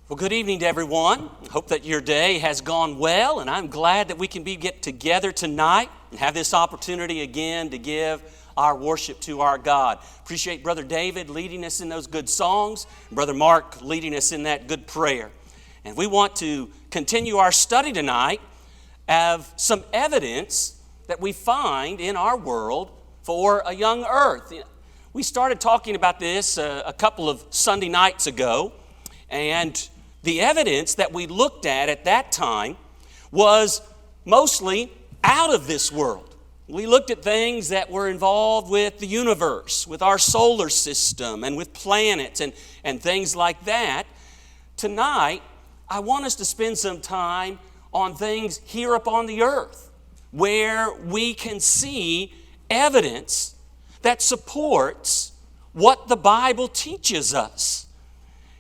Well, good evening to everyone. Hope that your day has gone well, and I'm glad that we can get together tonight and have this opportunity again to give our worship to our God. Appreciate Brother David leading us in those good songs, and Brother Mark leading us in that good prayer. And we want to continue our study tonight of some evidence that we find in our world for a young earth. We started talking about this a couple of Sunday nights ago, and the evidence that we looked at that time was mostly out of this world. We looked at things that were involved with the universe, with our solar system, and with planets and things like that. Tonight, I want us to spend some time on things here upon the earth, where we can see evidence that supports what the Bible teaches us.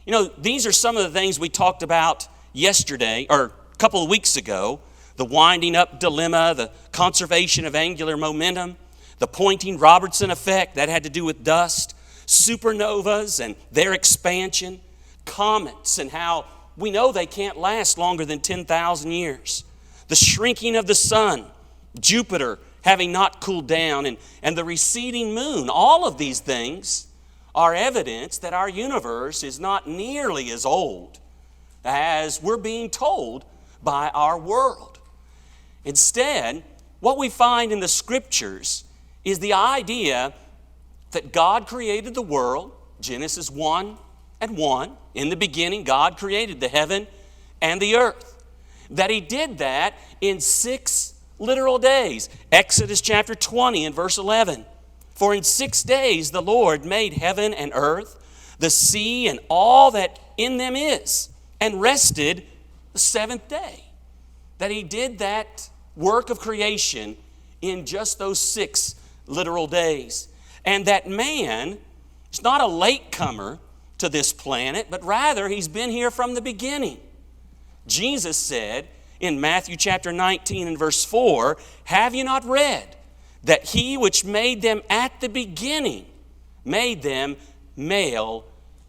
You know, these are some of the things we talked about yesterday, or a couple of weeks ago. The winding up dilemma, the conservation of angular momentum, the Poynting-Robertson effect, that had to do with dust, supernovas and their expansion, comets and how we know they can't last longer than 10,000 years, the shrinking of the sun, Jupiter having not cooled down, and the receding moon. All of these things are evidence that our universe is not nearly as old as we're being told by our world. Instead, what we find in the Scriptures is the idea that God created the world, Genesis 1:1. In the beginning, God created the heaven and the earth. That He did that in 6 literal days. Exodus chapter 20 and verse 11. For in 6 days the Lord made heaven and earth, the sea and all that in them is, and rested the 7th day. That He did that work of creation in just those 6 literal days. And that man is not a latecomer to this planet, but rather he's been here from the beginning. Jesus said in Matthew chapter 19 and verse 4, "Have you not read that He which made them at the beginning made them male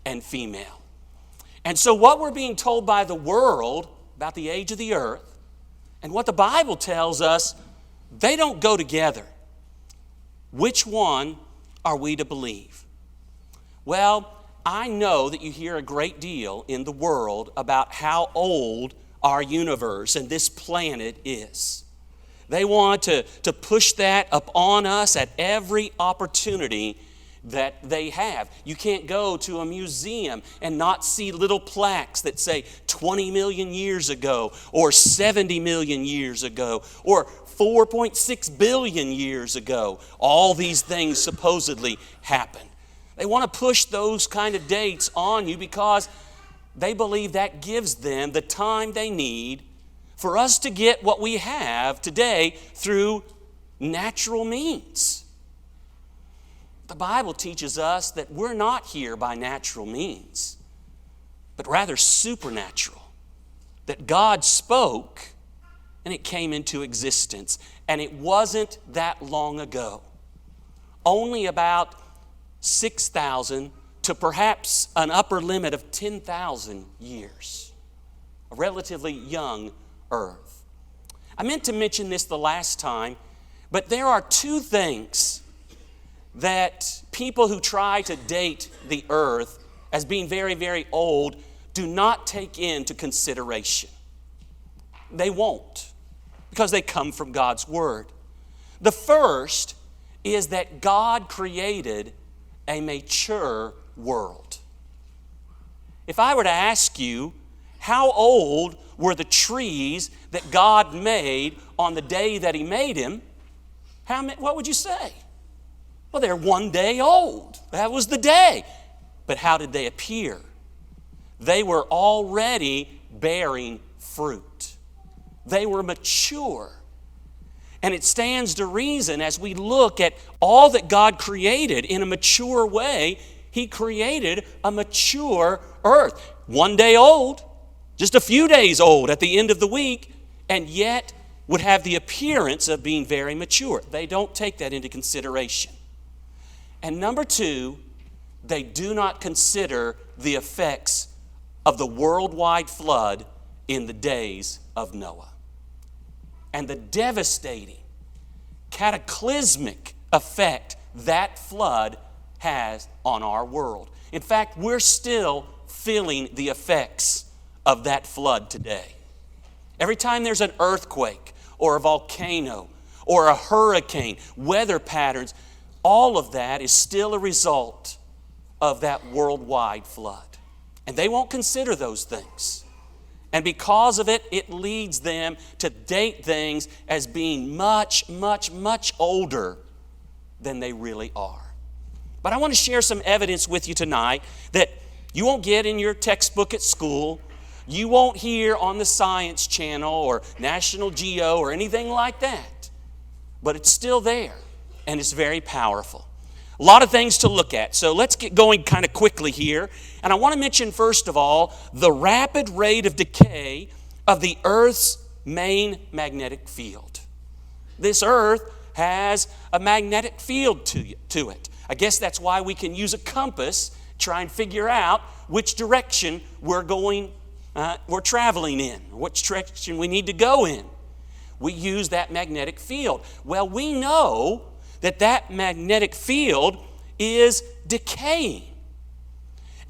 and female?" And so what we're being told by the world about the age of the earth and what the Bible tells us, they don't go together. Which one are we to believe? Well, I know that you hear a great deal in the world about how old our universe and this planet is. They want to push that upon us at every opportunity that they have. You can't go to a museum and not see little plaques that say 20 million years ago, or 70 million years ago, or 4.6 billion years ago. All these things supposedly happened. They want to push those kind of dates on you because they believe that gives them the time they need for us to get what we have today through natural means. The Bible teaches us that we're not here by natural means, but rather supernatural. That God spoke and it came into existence. And it wasn't that long ago. Only about 6,000 to perhaps an upper limit of 10,000 years. A relatively young earth. I meant to mention this the last time, but there are 2 things that people who try to date the earth as being very, very old do not take into consideration. They won't, because they come from God's Word. The first is that God created a mature world. If I were to ask you, how old were the trees that God made on the day that He made them, what would you say? Well, they're 1 day old. That was the day. But how did they appear? They were already bearing fruit. They were mature. And it stands to reason as we look at all that God created in a mature way, He created a mature earth. 1 day old, just a few days old at the end of the week, and yet would have the appearance of being very mature. They don't take that into consideration. And number 2, they do not consider the effects of the worldwide flood in the days of Noah. And the devastating, cataclysmic effect that flood has on our world. In fact, we're still feeling the effects of that flood today. Every time there's an earthquake or a volcano or a hurricane, weather patterns, all of that is still a result of that worldwide flood. And they won't consider those things. And because of it, it leads them to date things as being much, much, much older than they really are. But I want to share some evidence with you tonight that you won't get in your textbook at school, you won't hear on the Science Channel or National Geo or anything like that. But it's still there, and it's very powerful. A lot of things to look at. So let's get going kind of quickly here. And I want to mention, first of all, the rapid rate of decay of the Earth's main magnetic field. This Earth has a magnetic field to it. I guess that's why we can use a compass, try and figure out which direction we're traveling in, which direction we need to go in. We use that magnetic field. Well, we know that magnetic field is decaying.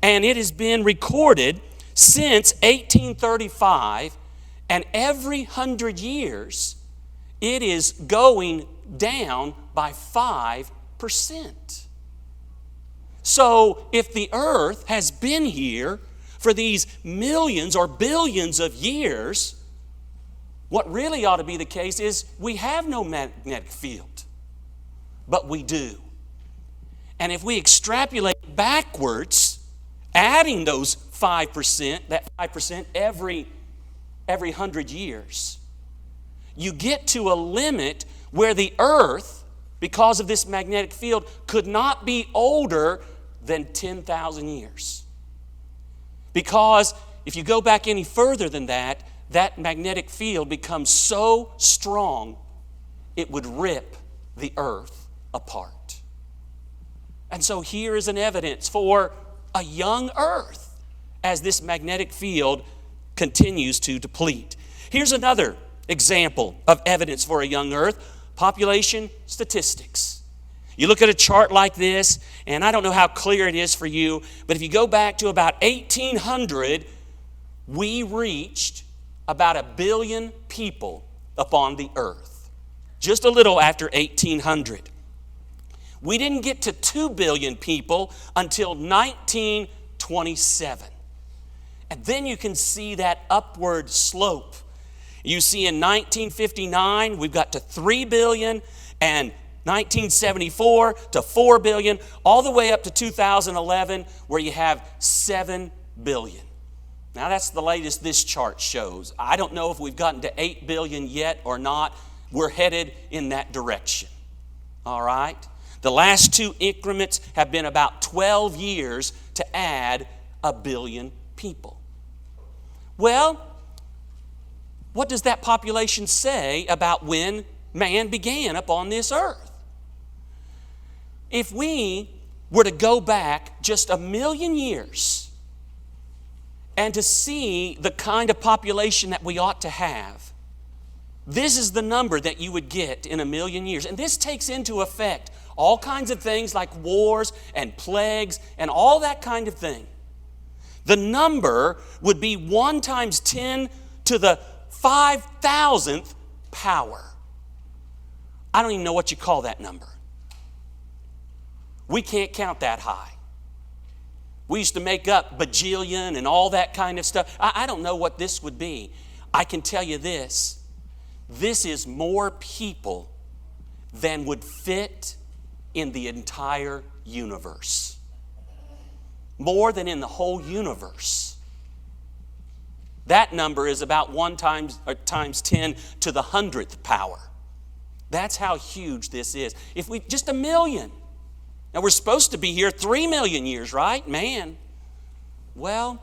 And it has been recorded since 1835, and every 100 years, it is going down by 5%. So if the Earth has been here for these millions or billions of years, what really ought to be the case is we have no magnetic field. But we do. And if we extrapolate backwards, adding those 5%, that 5% every 100 years, you get to a limit where the Earth, because of this magnetic field, could not be older than 10,000 years. Because if you go back any further than that, that magnetic field becomes so strong, it would rip the Earth apart. And so here is an evidence for a young Earth as this magnetic field continues to deplete. Here's another example of evidence for a young Earth: population statistics. You look at a chart like this, and I don't know how clear it is for you, but if you go back to about 1800, we reached about 1 billion people upon the Earth. Just a little after 1800. We didn't get to 2 billion people until 1927. And then you can see that upward slope. You see in 1959, we've got to 3 billion, and 1974 to 4 billion, all the way up to 2011, where you have 7 billion. Now that's the latest this chart shows. I don't know if we've gotten to 8 billion yet or not. We're headed in that direction. All right? The last two increments have been about 12 years to add 1 billion people. Well, what does that population say about when man began upon this earth? If we were to go back just 1 million years and to see the kind of population that we ought to have, this is the number that you would get in 1 million years. And this takes into effect all kinds of things like wars and plagues and all that kind of thing. The number would be 1 times 10 to the 5,000th power. I don't even know what you call that number. We can't count that high. We used to make up bajillion and all that kind of stuff. I don't know what this would be. I can tell you this. This is more people than would fit in the entire universe. More than in the whole universe. That number is about 1 times 10 to the 100th power. That's how huge this is. If we just 1 million. Now we're supposed to be here 3 million years, right? Man. Well,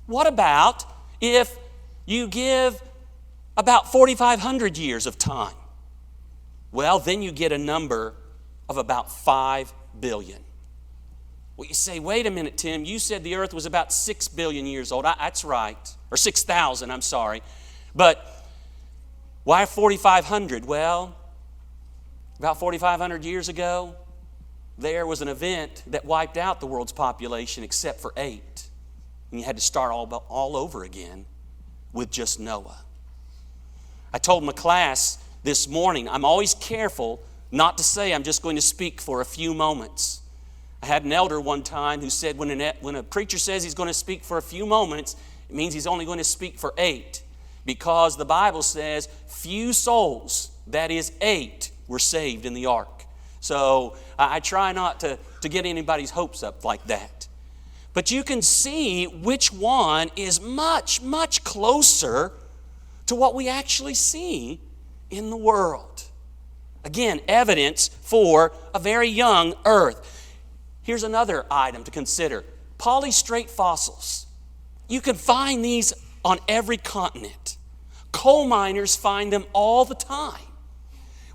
what about if you give about 4,500 years of time? Well, then you get a number of about 5 billion. Well, you say, wait a minute, Tim, you said the earth was about 6 billion years old. That's right. Or 6,000, I'm sorry. But why 4,500? Well, about 4,500 years ago, there was an event that wiped out the world's population except for 8. And you had to start all over again with just Noah. I told my class this morning, I'm always careful not to say I'm just going to speak for a few moments. I had an elder one time who said when a preacher says he's going to speak for a few moments, it means he's only going to speak for 8. Because the Bible says few souls, that is 8, were saved in the ark. So I try not to get anybody's hopes up like that. But you can see which one is much, much closer to what we actually see in the world. Again, evidence for a very young earth. Here's another item to consider. Polystrate fossils. You can find these on every continent. Coal miners find them all the time.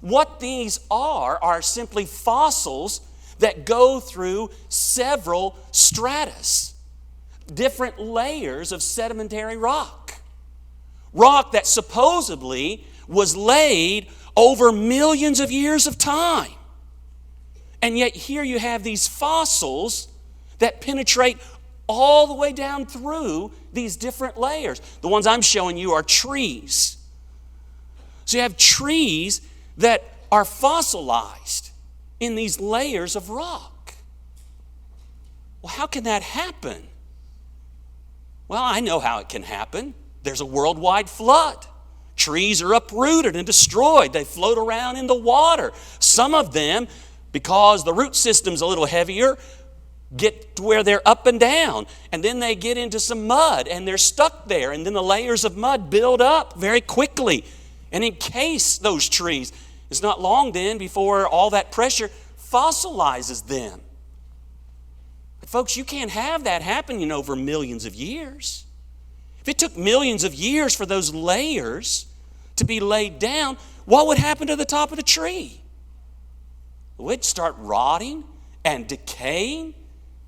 What these are simply fossils that go through several stratus, different layers of sedimentary rock. Rock that supposedly was laid over millions of years of time. And yet here you have these fossils that penetrate all the way down through these different layers. The ones I'm showing you are trees. So you have trees that are fossilized in these layers of rock. Well, how can that happen? Well, I know how it can happen. There's a worldwide flood. Trees are uprooted and destroyed. They float around in the water. Some of them, because the root system's a little heavier, get to where they're up and down. And then they get into some mud and they're stuck there. And then the layers of mud build up very quickly and encase those trees. It's not long then before all that pressure fossilizes them. But folks, you can't have that happening over millions of years. If it took millions of years for those layers to be laid down, what would happen to the top of the tree? Well, it'd start rotting and decaying.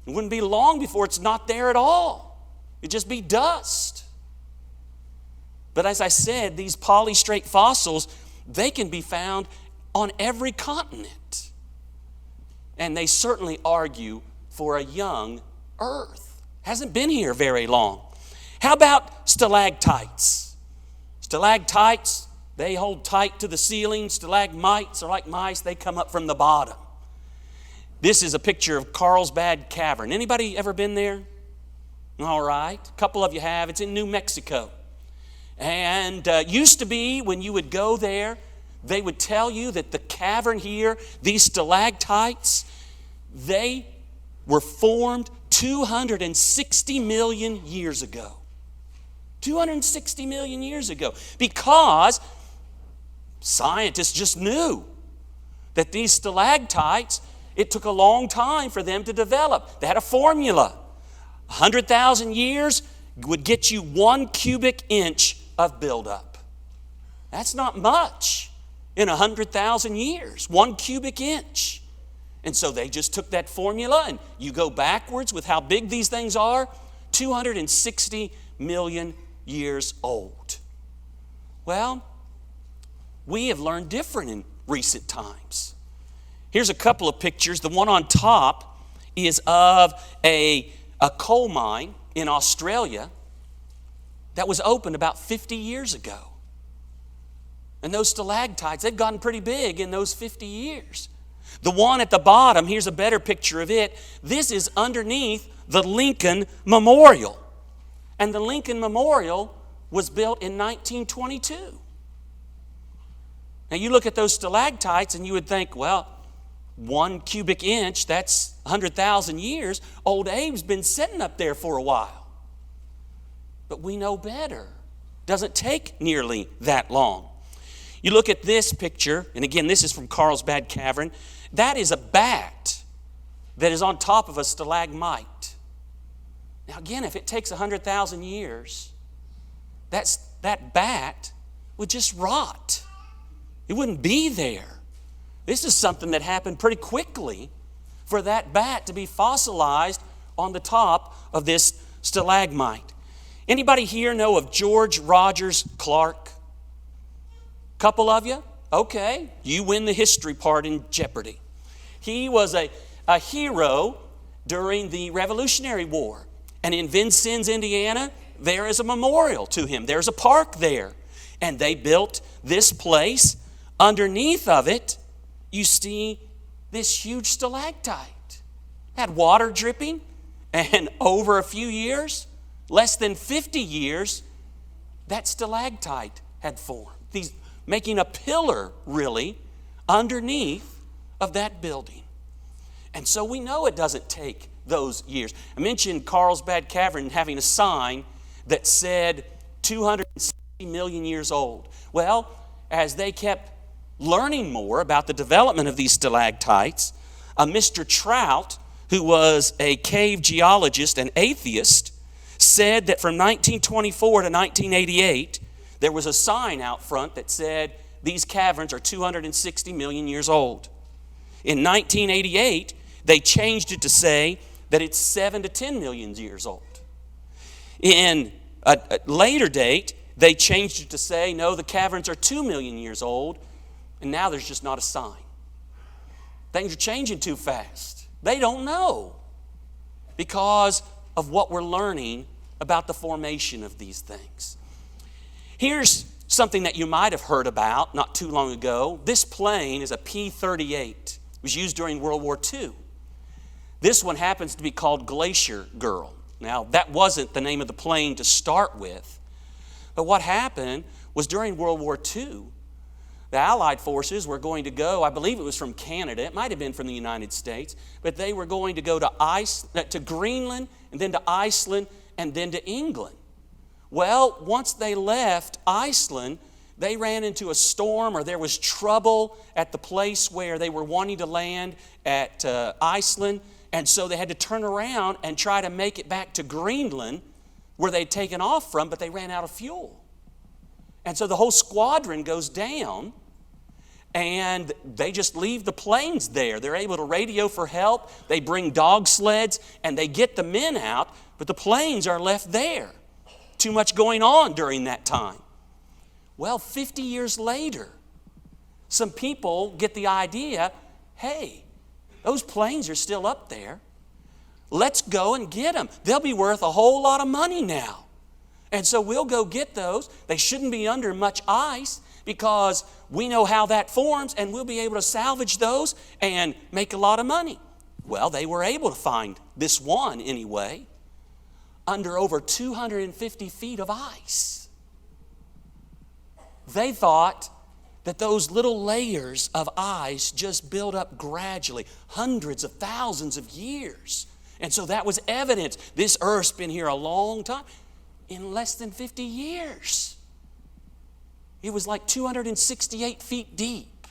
It wouldn't be long before it's not there at all. It'd just be dust. But as I said, these polystrate fossils, they can be found on every continent. And they certainly argue for a young earth. Hasn't been here very long. How about stalactites? Stalactites, they hold tight to the ceiling. Stalagmites are like mice. They come up from the bottom. This is a picture of Carlsbad Cavern. Anybody ever been there? All right. A couple of you have. It's in New Mexico. And used to be when you would go there, they would tell you that the cavern here, these stalactites, they were formed 260 million years ago. 260 million years ago. Because scientists just knew that these stalactites, it took a long time for them to develop. They had a formula. 100,000 years would get you 1 cubic inch of buildup. That's not much in 100,000 years, 1 cubic inch. And so they just took that formula and you go backwards with how big these things are, 260 million years old. Well, we have learned different in recent times. Here's a couple of pictures. The one on top is of a coal mine in Australia that was opened about 50 years ago. And those stalactites, they've gotten pretty big in those 50 years. The one at the bottom, here's a better picture of it. This is underneath the Lincoln Memorial. And the Lincoln Memorial was built in 1922. Now you look at those stalactites and you would think, well, 1 cubic inch, that's 100,000 years. Old Abe's been sitting up there for a while. But we know better. Doesn't take nearly that long. You look at this picture, and again, this is from Carlsbad Cavern. That is a bat that is on top of a stalagmite. Now again, if it takes 100,000 years, that bat would just rot. It wouldn't be there. This is something that happened pretty quickly for that bat to be fossilized on the top of this stalagmite. Anybody here know of George Rogers Clark? Couple of you? Okay, you win the history part in Jeopardy. He was a hero during the Revolutionary War. And in Vincennes, Indiana, there is a memorial to him. There's a park there. And they built this place. Underneath of it, you see this huge stalactite. Had water dripping, and over a few years, less than 50 years, that stalactite had formed. Making a pillar, really, underneath of that building. And so we know it doesn't take those years. I mentioned Carlsbad Cavern having a sign that said 260 million years old. Well, as they kept learning more about the development of these stalactites, Mr. Trout, who was a cave geologist and atheist, said that from 1924 to 1988, there was a sign out front that said these caverns are 260 million years old. In 1988, they changed it to say that it's 7 to 10 million years old. In a later date, they changed it to say, no, the caverns are 2 million years old, and now there's just not a sign. Things are changing too fast. They don't know because of what we're learning about the formation of these things. Here's something that you might have heard about not too long ago. This plane is a P-38. It was used during World War II. This one happens to be called Glacier Girl. Now, that wasn't the name of the plane to start with. But what happened was during World War II, the Allied forces were going to go, I believe it was from Canada, it might have been from the United States, but they were going to go to Greenland, and then to Iceland, and then to England. Well, once they left Iceland, they ran into a storm, or there was trouble at the place where they were wanting to land at Iceland, and so they had to turn around and try to make it back to Greenland, where they'd taken off from, but they ran out of fuel. And so the whole squadron goes down, and they just leave the planes there. They're able to radio for help. They bring dog sleds, and they get the men out, but the planes are left there. Too much going on during that time. Well, 50 years later, some people get the idea, hey, those planes are still up there. Let's go and get them. They'll be worth a whole lot of money now. And so we'll go get those. They shouldn't be under much ice because we know how that forms, and we'll be able to salvage those and make a lot of money. Well, they were able to find this one anyway under over 250 feet of ice. They thought that those little layers of ice just build up gradually, hundreds of thousands of years. And so that was evidence. This earth's been here a long time. In less than 50 years. It was like 268 feet deep.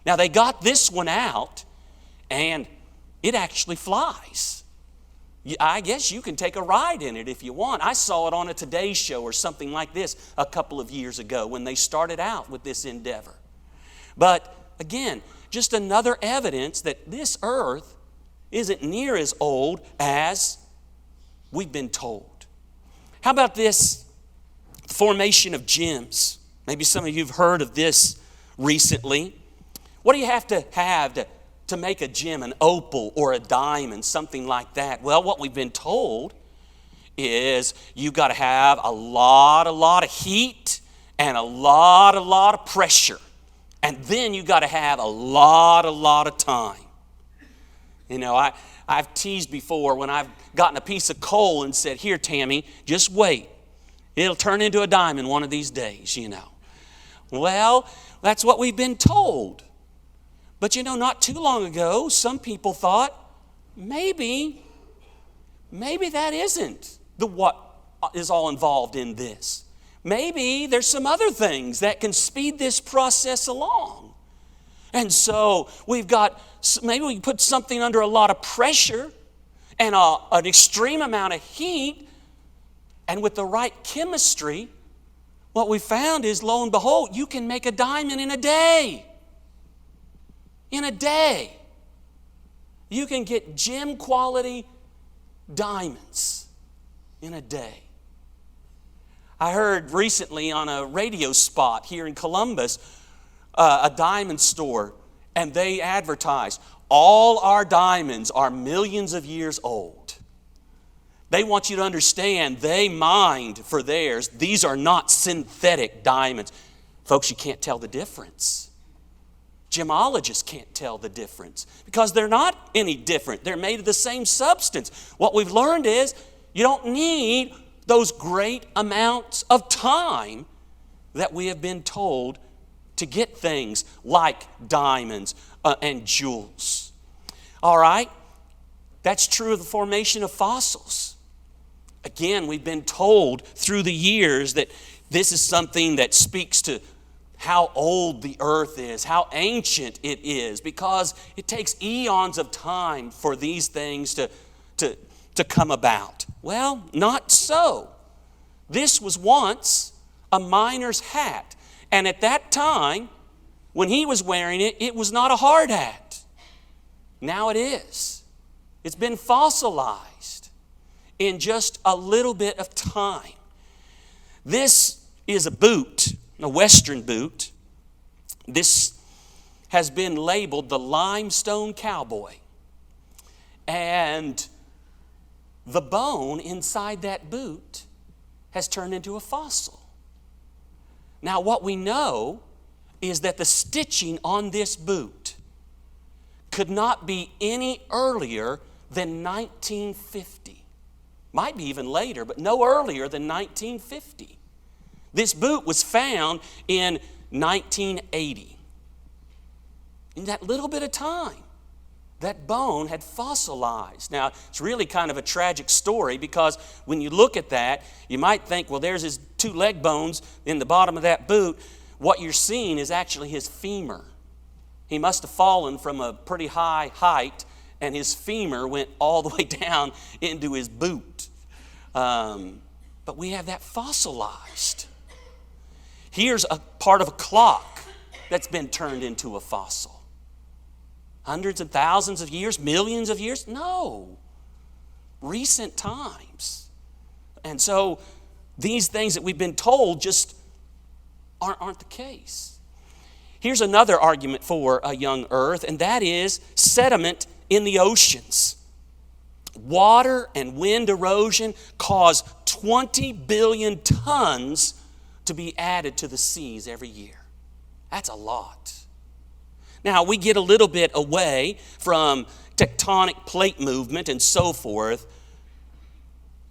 Now they got this one out, and it actually flies. I guess you can take a ride in it if you want. I saw it on a Today Show or something like this a couple of years ago when they started out with this endeavor. But again, just another evidence that this earth isn't near as old as we've been told. How about this formation of gems? Maybe some of you have heard of this recently. What do you have to make a gem, an opal or a diamond, something like that? Well, what we've been told is you've got to have a lot of heat and a lot of pressure. And then you've got to have a lot of time. You know, I've teased before when I've gotten a piece of coal and said, here, Tammy, just wait. It'll turn into a diamond one of these days, you know. Well, that's what we've been told. But you know, not too long ago, some people thought, maybe that isn't what is all involved in this. Maybe there's some other things that can speed this process along. And so maybe we can put something under a lot of pressure and an extreme amount of heat, and with the right chemistry, what we found is, lo and behold, you can make a diamond in a day. In a day. You can get gem quality diamonds in a day. I heard recently on a radio spot here in Columbus, a diamond store, and they advertised, all our diamonds are millions of years old. They want you to understand they mined for theirs. These are not synthetic diamonds. Folks, you can't tell the difference. Gemologists can't tell the difference because they're not any different. They're made of the same substance. What we've learned is you don't need those great amounts of time that we have been told to get things like diamonds and jewels. All right? That's true of the formation of fossils. Again, we've been told through the years that this is something that speaks to how old the earth is, how ancient it is, because it takes eons of time for these things to come about. Well, not so. This was once a miner's hat. And at that time, when he was wearing it, it was not a hard hat. Now it is. It's been fossilized in just a little bit of time. This is a boot, a Western boot. This has been labeled the limestone cowboy. And the bone inside that boot has turned into a fossil. Now, what we know is that the stitching on this boot could not be any earlier than 1950. Might be even later, but no earlier than 1950. This boot was found in 1980. In that little bit of time, that bone had fossilized. Now, it's really kind of a tragic story because when you look at that, you might think, well, there's his two leg bones in the bottom of that boot. What you're seeing is actually his femur. He must have fallen from a pretty high height, and his femur went all the way down into his boot. But we have that fossilized. Here's a part of a clock that's been turned into a fossil. Hundreds of thousands of years, millions of years? No. Recent times. And so these things that we've been told just aren't the case. Here's another argument for a young earth, and that is sediment in the oceans. Water and wind erosion cause 20 billion tons to be added to the seas every year. That's a lot. Now, we get a little bit away from tectonic plate movement and so forth,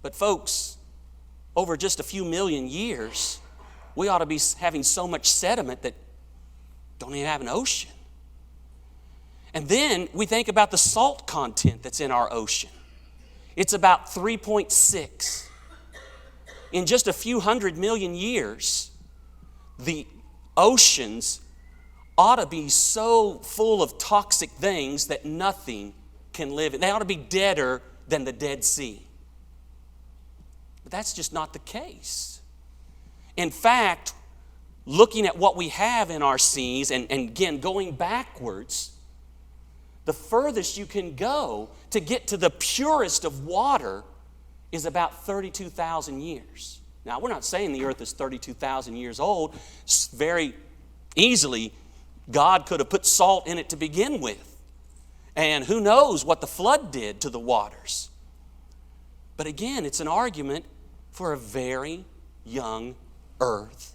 but folks, over just a few million years, we ought to be having so much sediment that don't even have an ocean. And then we think about the salt content that's in our ocean. It's about 3.6. In just a few 100 million years, the oceans ought to be so full of toxic things that nothing can live in. They ought to be deader than the Dead Sea. But that's just not the case. In fact, looking at what we have in our seas, and again, going backwards, the furthest you can go to get to the purest of water is about 32,000 years. Now, we're not saying the earth is 32,000 years old. Very easily, God could have put salt in it to begin with. And who knows what the flood did to the waters. But again, it's an argument for a very young earth.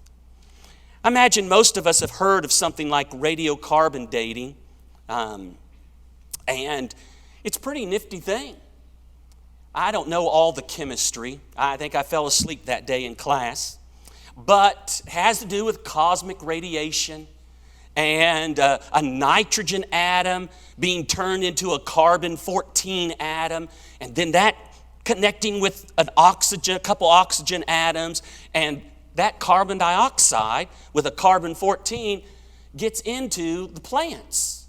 I imagine most of us have heard of something like radiocarbon dating. And it's a pretty nifty thing. I don't know all the chemistry. I think I fell asleep that day in class. But it has to do with cosmic radiation and a nitrogen atom being turned into a carbon-14 atom, and then that connecting with a couple oxygen atoms, and that carbon dioxide with a carbon-14 gets into the plants.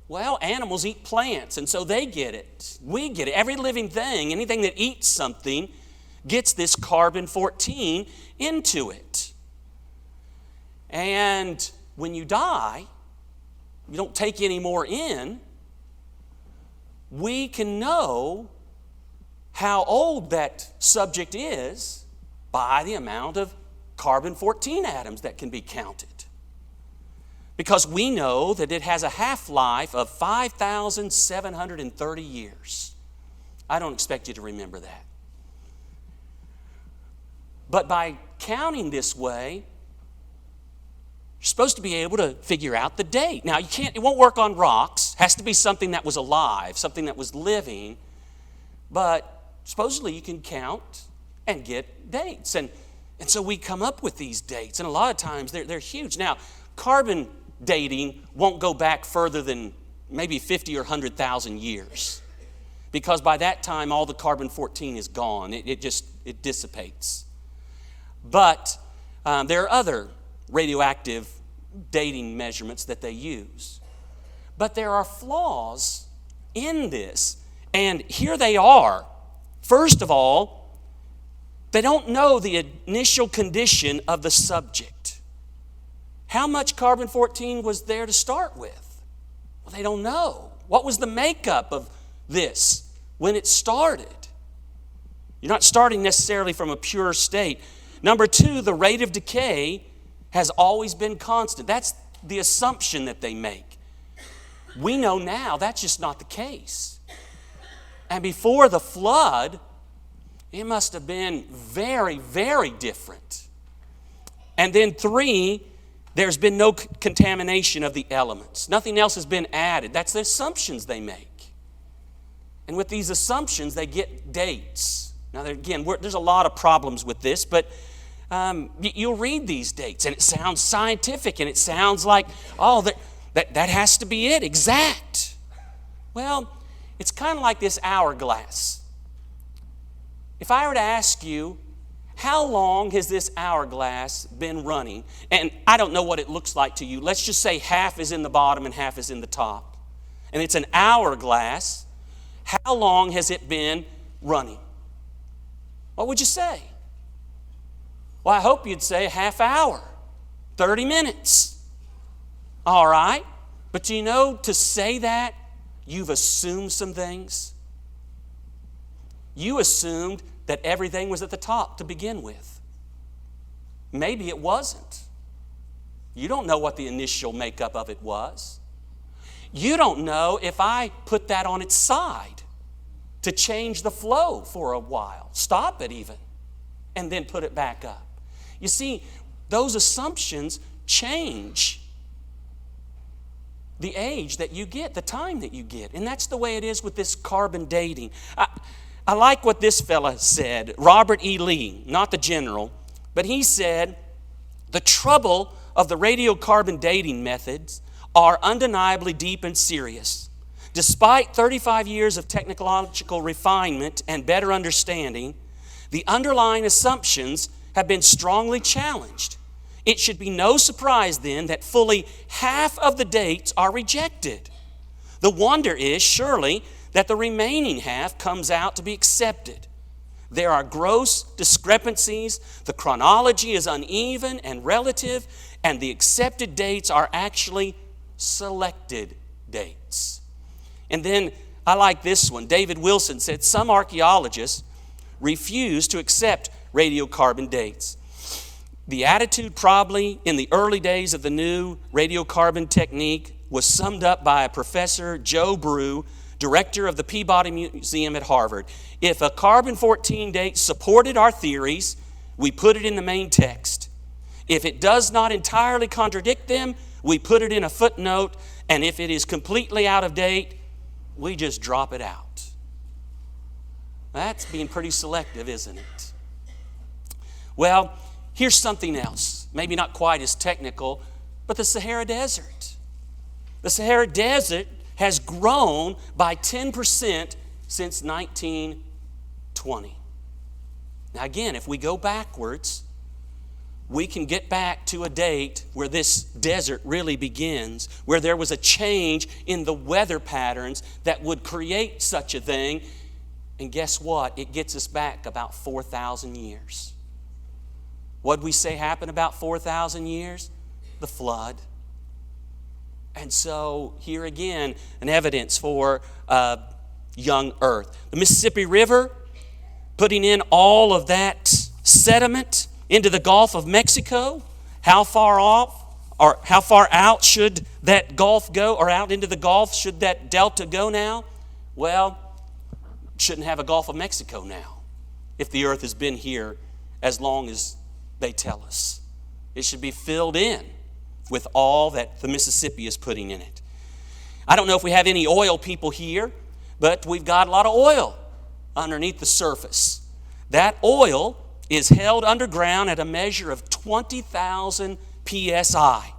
Well, animals eat plants, and so they get it. We get it. Every living thing, anything that eats something, gets this carbon-14 into it. And when you die, you don't take any more in, we can know how old that subject is by the amount of carbon-14 atoms that can be counted. Because we know that it has a half-life of 5,730 years. I don't expect you to remember that. But by counting this way, you're supposed to be able to figure out the date. Now, it won't work on rocks. It has to be something that was alive, something that was living. But supposedly you can count and get dates. And so we come up with these dates. And a lot of times they're huge. Now, carbon dating won't go back further than maybe 50 or 100,000 years. Because by that time, all the carbon-14 is gone. It dissipates. But there are other radioactive dating measurements that they use. But there are flaws in this. And here they are. First of all, they don't know the initial condition of the subject. How much carbon-14 was there to start with? Well, they don't know. What was the makeup of this when it started? You're not starting necessarily from a pure state. Number two, the rate of decay has always been constant. That's the assumption that they make. We know now that's just not the case. And before the flood, it must have been very, very different. And then three, there's been no contamination of the elements. Nothing else has been added. That's the assumptions they make. And with these assumptions, they get dates. Now, again, there's a lot of problems with this, but you'll read these dates, and it sounds scientific, and it sounds like, oh, that has to be it, exact. Well, it's kind of like this hourglass. If I were to ask you, how long has this hourglass been running? And I don't know what it looks like to you. Let's just say half is in the bottom and half is in the top. And it's an hourglass. How long has it been running? What would you say? Well, I hope you'd say a half hour, 30 minutes. All right. But do you know, to say that, you've assumed some things. You assumed that everything was at the top to begin with. Maybe it wasn't. You don't know what the initial makeup of it was. You don't know if I put that on its side to change the flow for a while, stop it even, and then put it back up. You see, those assumptions change the age that you get, the time that you get. And that's the way it is with this carbon dating. I like what this fella said, Robert E. Lee, not the general, but he said, the trouble of the radiocarbon dating methods are undeniably deep and serious. Despite 35 years of technological refinement and better understanding, the underlying assumptions have been strongly challenged. It should be no surprise then that fully half of the dates are rejected. The wonder is surely that the remaining half comes out to be accepted. There are gross discrepancies, the chronology is uneven and relative, and the accepted dates are actually selected dates. And then I like this one. David Wilson said some archaeologists refuse to accept radiocarbon dates. The attitude probably in the early days of the new radiocarbon technique was summed up by a Professor Joe Brew, director of the Peabody Museum at Harvard. If a carbon-14 date supported our theories, we put it in the main text. If it does not entirely contradict them, we put it in a footnote, and if it is completely out of date, we just drop it out. That's being pretty selective, isn't it? Well, here's something else, maybe not quite as technical, but the Sahara Desert. The Sahara Desert has grown by 10% since 1920. Now again, if we go backwards, we can get back to a date where this desert really begins, where there was a change in the weather patterns that would create such a thing. And guess what? It gets us back about 4,000 years. What did we say happened about 4,000 years? The flood. And so here again, an evidence for young earth. The Mississippi River putting in all of that sediment into the Gulf of Mexico. How far off or how far out should that Gulf go, or out into the Gulf should that delta go now? Well, shouldn't have a Gulf of Mexico now if the earth has been here as long as they tell us. It should be filled in with all that the Mississippi is putting in it. I don't know if we have any oil people here, but we've got a lot of oil underneath the surface. That oil is held underground at a measure of 20,000 psi.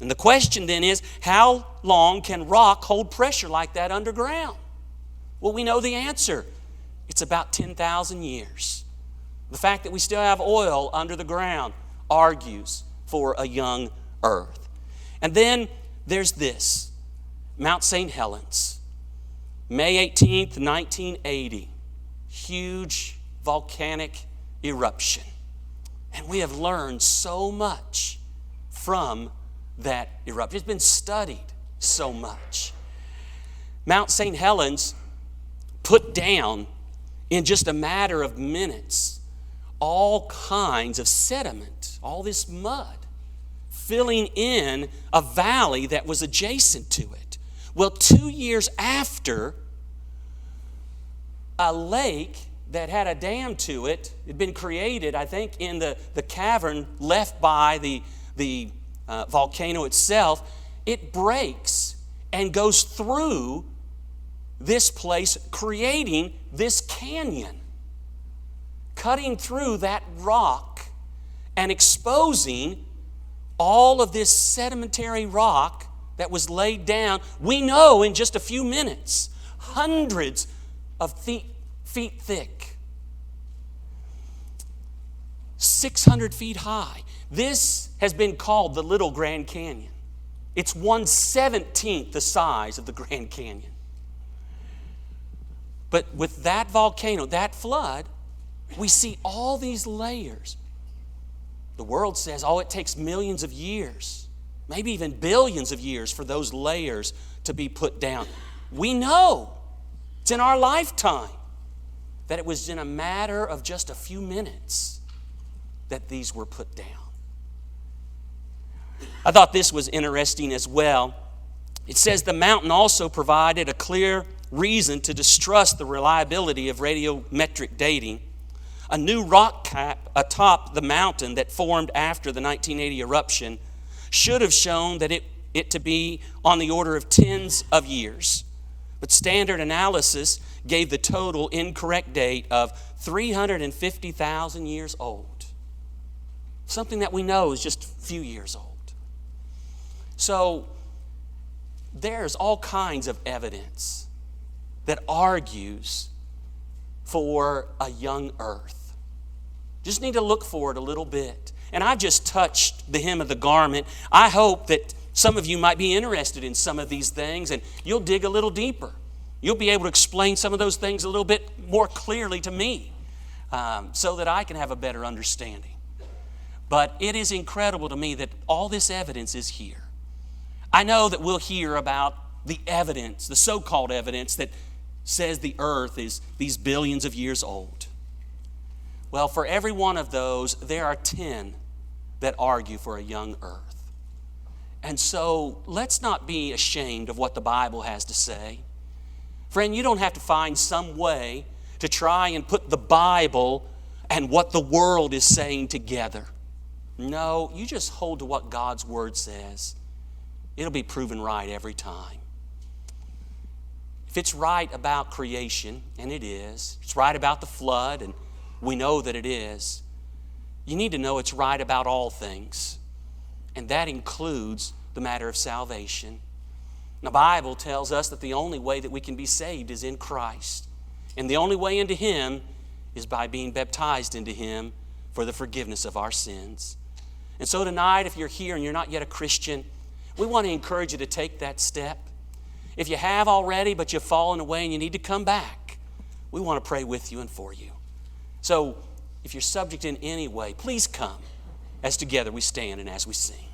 And the question then is, how long can rock hold pressure like that underground? Well, we know the answer. It's about 10,000 years. The fact that we still have oil under the ground argues for a young earth. And then there's this, Mount St. Helens, May 18th, 1980, huge volcanic eruption. And we have learned so much from that eruption. It's been studied so much. Mount St. Helens put down in just a matter of minutes all kinds of sediment, all this mud, filling in a valley that was adjacent to it. Well, 2 years after, a lake that had a dam to it had been created, I think, in the cavern left by the volcano itself. It breaks and goes through this place, creating this canyon, cutting through that rock and exposing all of this sedimentary rock that was laid down. We know in just a few minutes, hundreds of feet thick, 600 feet high. This has been called the Little Grand Canyon. It's 1/17 the size of the Grand Canyon. But with that volcano, that flood, we see all these layers. The world says, oh, it takes millions of years, maybe even billions of years for those layers to be put down. We know it's in our lifetime that it was in a matter of just a few minutes that these were put down. I thought this was interesting as well. It says the mountain also provided a clear reason to distrust the reliability of radiometric dating. A new rock cap atop the mountain that formed after the 1980 eruption should have shown that it to be on the order of tens of years. But standard analysis gave the total incorrect date of 350,000 years old. Something that we know is just a few years old. So there's all kinds of evidence that argues for a young earth. Just need to look for it a little bit. And I've just touched the hem of the garment. I hope that some of you might be interested in some of these things and you'll dig a little deeper. You'll be able to explain some of those things a little bit more clearly to me so that I can have a better understanding. But it is incredible to me that all this evidence is here. I know that we'll hear about the evidence, the so-called evidence that says the earth is these billions of years old. Well, for every one of those, there are 10 that argue for a young earth. And so let's not be ashamed of what the Bible has to say. Friend, you don't have to find some way to try and put the Bible and what the world is saying together. No, you just hold to what God's Word says. It'll be proven right every time. If it's right about creation, and it is, it's right about the flood, and we know that it is, you need to know it's right about all things. And that includes the matter of salvation. The Bible tells us that the only way that we can be saved is in Christ. And the only way into Him is by being baptized into Him for the forgiveness of our sins. And so tonight, if you're here and you're not yet a Christian, we want to encourage you to take that step. If you have already, but you've fallen away and you need to come back, we want to pray with you and for you. So if you're subject in any way, please come as together we stand and as we sing.